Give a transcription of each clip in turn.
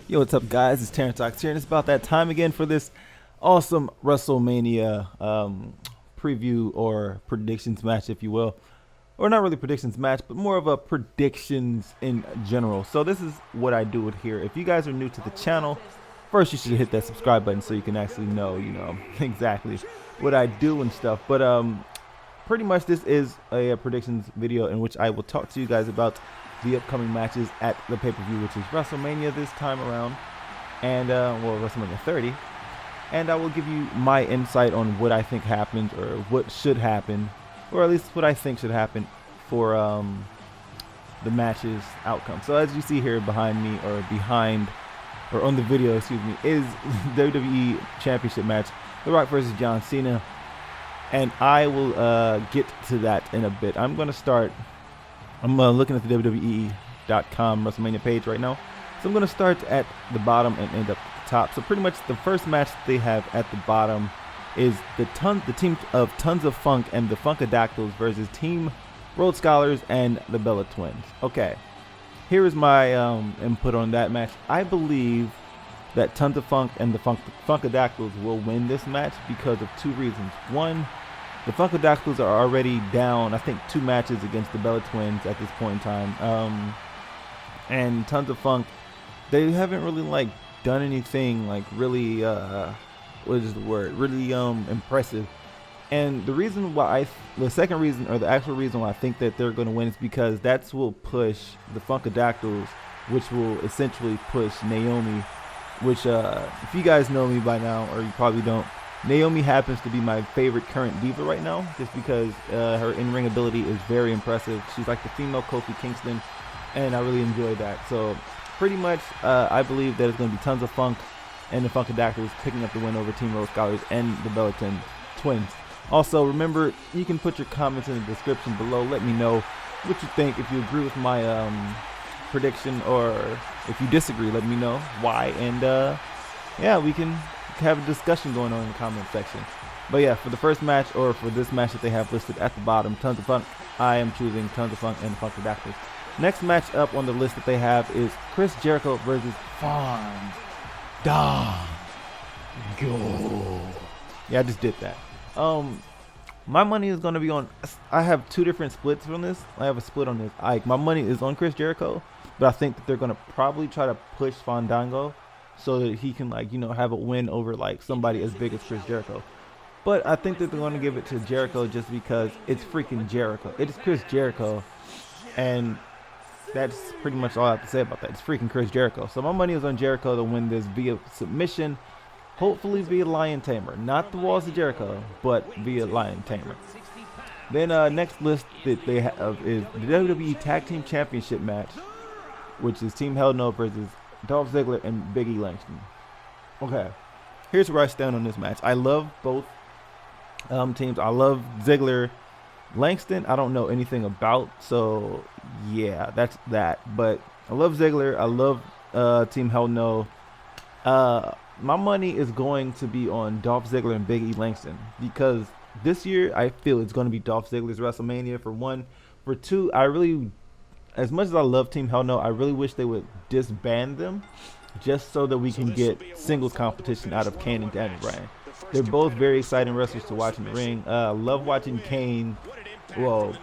Yo, what's up, guys? It's TTarantox here, and it's about that time again for this awesome Wrestlemania preview or predictions match, if you will. Or not really predictions match, but more of a predictions in general. So this is what I do it here. If you guys are new to the channel, first you should hit that subscribe button so you can actually know, exactly what I do and stuff. But pretty much this is a predictions video in which I will talk to you guys about the upcoming matches at the pay-per-view, which is WrestleMania this time around, and well, WrestleMania 30, and I will give you my insight on what I think happened, or what should happen, or at least what I think should happen for the match's outcome. So as you see here behind me, or on the video, excuse me, is WWE Championship match, The Rock versus John Cena, and I will get to that in a bit. I'm looking at the WWE.com WrestleMania page right now. So I'm going to start at the bottom and end up at the top. So pretty much the first match they have at the bottom is the team of Tons of Funk and the Funkadactyls versus Team Rhodes Scholars and the Bella Twins. Okay, here is my input on that match. I believe that Tons of Funk and the Funkadactyls will win this match because of two reasons. One, the Funkadactyls are already down, I think, 2 matches against the Bella Twins at this point in time. And Tons of Funk, they haven't really done anything really what is the word? Really impressive. And the second reason, or the actual reason why I think that they're going to win is because that will push the Funkadactyls, which will essentially push Naomi, which if you guys know me by now, or you probably don't, Naomi happens to be my favorite current diva right now, just because her in-ring ability is very impressive. She's like the female Kofi Kingston, and I really enjoy that. So pretty much I believe that it's going to be Tons of Funk and the Funkadactyls picking up the win over Team Rhodes Scholars and the Bella Twins. Also, remember, you can put your comments in the description below. Let me know what you think. If you agree with my prediction, or if you disagree, let me know why. And yeah, we can have a discussion going on in the comment section. But yeah, for the first match, or for this match that they have listed at the bottom, Tons of Funk, I am choosing Tons of Funk and the Funkadactyls. Next match up on the list that they have is Chris Jericho versus Fandango. Yeah, I just did that. My money is going to be on, I have 2 different splits from this. I have a split on this. My money is on Chris Jericho, but I think that they're going to probably try to push Fandango so that he can have a win over somebody as big as Chris Jericho. But I think that they're going to give it to Jericho just because it's freaking Jericho. It's Chris Jericho, and that's pretty much all I have to say about that. It's freaking Chris Jericho. So my money is on Jericho to win this via submission, hopefully via Lion Tamer. Not the Walls of Jericho, but via Lion Tamer. Then next list that they have is the WWE Tag Team Championship match, which is Team Hell No versus Dolph Ziggler and Big E Langston. Okay, here's where I stand on this match. I love both teams. I love Ziggler. Langston, I don't know anything about, so yeah, that's that. But I love Ziggler. I love Team Hell No. My money is going to be on Dolph Ziggler and Big E Langston, because this year I feel it's going to be Dolph Ziggler's WrestleMania, for one. For two, as much as I love Team Hell No, I really wish they would disband them, just so that we can get singles competition out of Kane and Daniel Bryan. They're both very exciting wrestlers to watch in the ring. Love watching Kane, well,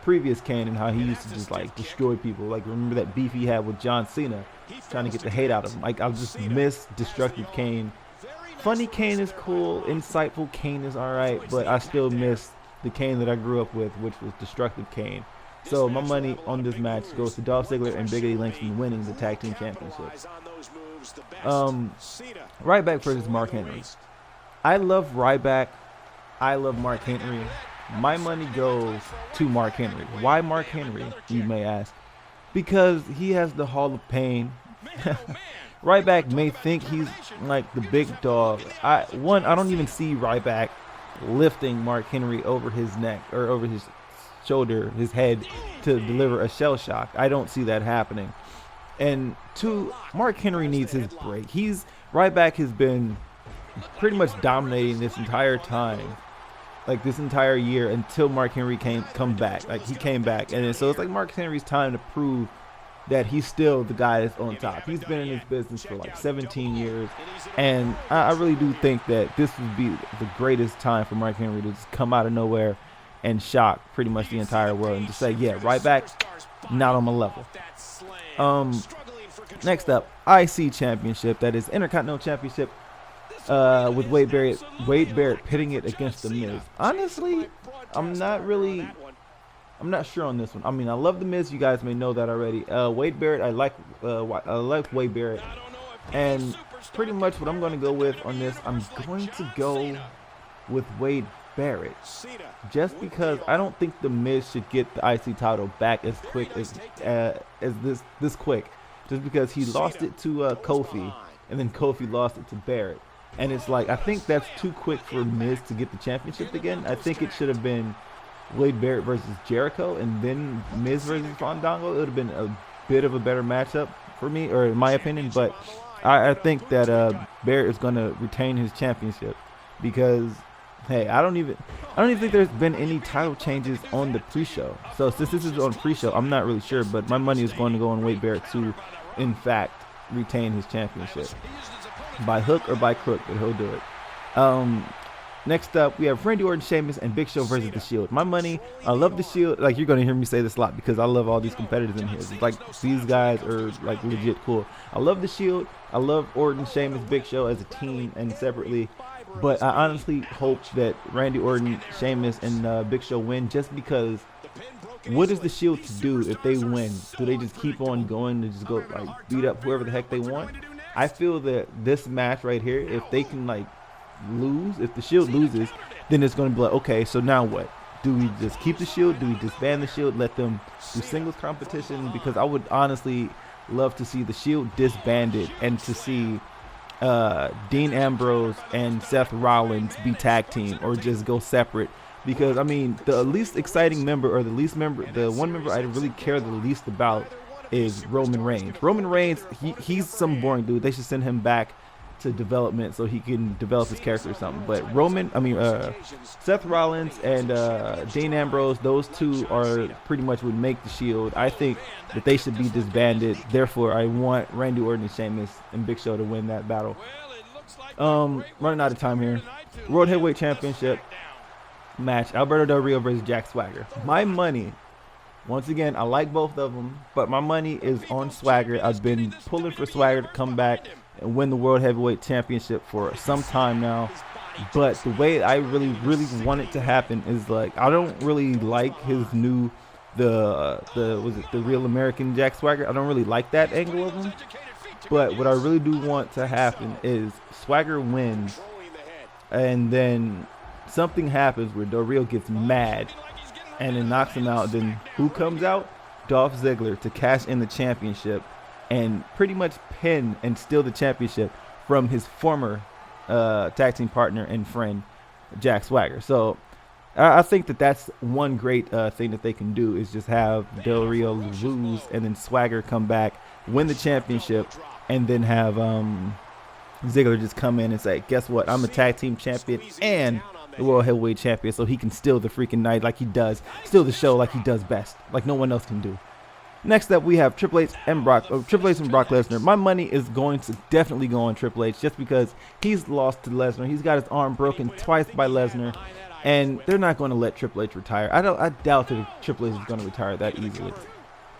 previous Kane, and how he used to just destroy people. Remember that beef he had with John Cena, trying to get the hate out of him. I just miss destructive Kane. Funny Kane is cool, insightful Kane is alright, but I still miss the Kane that I grew up with, which was destructive Kane. So my money on this match goes to Dolph Ziggler and Big E Langston winning the Tag Team Championship. Ryback versus Mark Henry. I love Ryback. I love Mark Henry. My money goes to Mark Henry. Why Mark Henry, you may ask? Because he has the Hall of Pain. Ryback may think he's the big dog. I don't even see Ryback lifting Mark Henry over his neck, or over his shoulder, his head, to deliver a shell shock. I don't see that happening. And 2, Mark Henry needs his break. Ryback has been pretty much dominating this entire time, this entire year, until Mark Henry come back. He came back, and so it's Mark Henry's time to prove that he's still the guy that's on top. He's been in this business for like 17 years, and I really do think that this would be the greatest time for Mark Henry to just come out of nowhere and shock pretty much the entire world and just say, yeah, Ryback, not on my level. Next up, IC Championship, that is Intercontinental Championship, with Wade Barrett pitting it against The Miz. Honestly, I'm not sure on this one. I mean, I love The Miz. You guys may know that already. Wade Barrett, I like Wade Barrett. And pretty much what I'm going to go with on this, I'm going to go with Wade Barrett. Just because I don't think The Miz should get the IC title back as quick as this quick. Just because he lost it to Kofi, and then Kofi lost it to Barrett. And it's like, I think that's too quick for Miz to get the championship again. I think it should have been Wade Barrett versus Jericho, and then Miz versus Fandango. It would have been a bit of a better matchup for me, or in my opinion. But I think that Barrett is going to retain his championship because, hey, I don't even think there's been any title changes on the pre-show. So since this is on pre-show, I'm not really sure, but my money is going to go on Wade Barrett to, in fact, retain his championship by hook or by crook, but he'll do it. Next up, we have Randy Orton, Sheamus, and Big Show versus The Shield. My money, I love The Shield. Like, you're going to hear me say this a lot because I love all these competitors in here. It's like, these guys are, like, legit cool. I love The Shield. I love Orton, Sheamus, Big Show as a team and separately. But I honestly hope that Randy Orton, Sheamus, and Big Show win just because what is The Shield to do if they win? Do they just keep on going and just go, like, beat up whoever the heck they want? I feel that this match right here, if they can, like, lose, if the Shield loses, then it's going to be like, okay, so now what? Do we just keep the Shield? Do we disband the Shield, let them do singles competition? Because I would honestly love to see the Shield disbanded and to see Dean Ambrose and Seth Rollins be tag team or just go separate. Because, I mean, the least exciting member, or the one member I really care the least about is Roman Reigns. Roman Reigns, he's some boring dude. They should send him back to development so he can develop his character or something. But Seth Rollins and Dean Ambrose, those two are pretty much would make the Shield. I think that they should be disbanded. Therefore, I want Randy Orton and Sheamus and Big Show to win that battle. Running out of time here. World Heavyweight Championship match, Alberto Del Rio versus Jack Swagger. My money, once again, I like both of them, but my money is on Swagger. I've been pulling for Swagger to come back and win the World Heavyweight Championship for some time now. But the way I really want it to happen is, like, I don't really like his new the Real American Jack Swagger. I don't really like that angle of him. But what I really do want to happen is Swagger wins, and then something happens where Del Rio gets mad and then knocks him out. Then who comes out? Dolph Ziggler to cash in the championship and pretty much pin and steal the championship from his former tag team partner and friend, Jack Swagger. So I think that that's one great thing that they can do, is just have Del Rio lose and then Swagger come back, win the championship, and then have Ziggler just come in and say, guess what? I'm a tag team champion and the World Heavyweight Champion, so he can steal the freaking night like he does, steal the show like he does best, like no one else can do. Next up, we have Triple H and Brock Lesnar. My money is going to definitely go on Triple H just because he's lost to Lesnar. He's got his arm broken twice by Lesnar, and they're not going to let Triple H retire. I doubt that Triple H is going to retire that easily.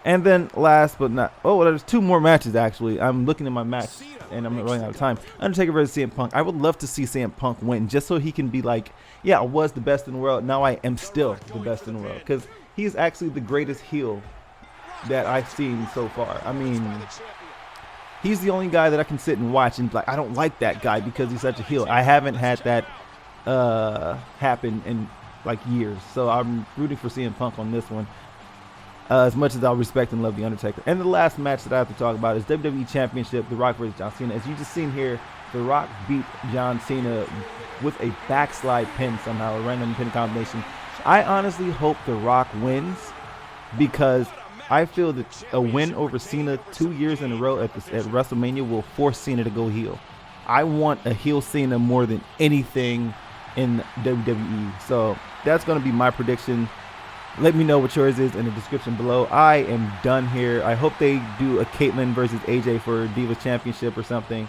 And then last but not, there's two more matches actually. I'm looking at my match and I'm running out of time. Undertaker versus CM Punk. I would love to see CM Punk win just so he can be like, yeah, I was the best in the world. Now I am still the best in the world, because he's actually the greatest heel that I've seen so far. I mean, he's the only guy that I can sit and watch and like, I don't like that guy because he's such a heel. I haven't had that happen in like years. So I'm rooting for CM Punk on this one. As much as I respect and love The Undertaker. And the last match that I have to talk about is WWE Championship, The Rock versus John Cena. As you just seen here, The Rock beat John Cena with a backslide pin somehow, a random pin combination. I honestly hope The Rock wins, because I feel that a win over Cena 2 years in a row at WrestleMania will force Cena to go heel. I want a heel Cena more than anything in WWE. So that's going to be my prediction. Let me know what yours is in the description below. I am done here. I hope they do a Caitlyn versus AJ for Divas Championship or something,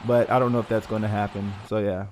but I don't know if that's going to happen. So yeah.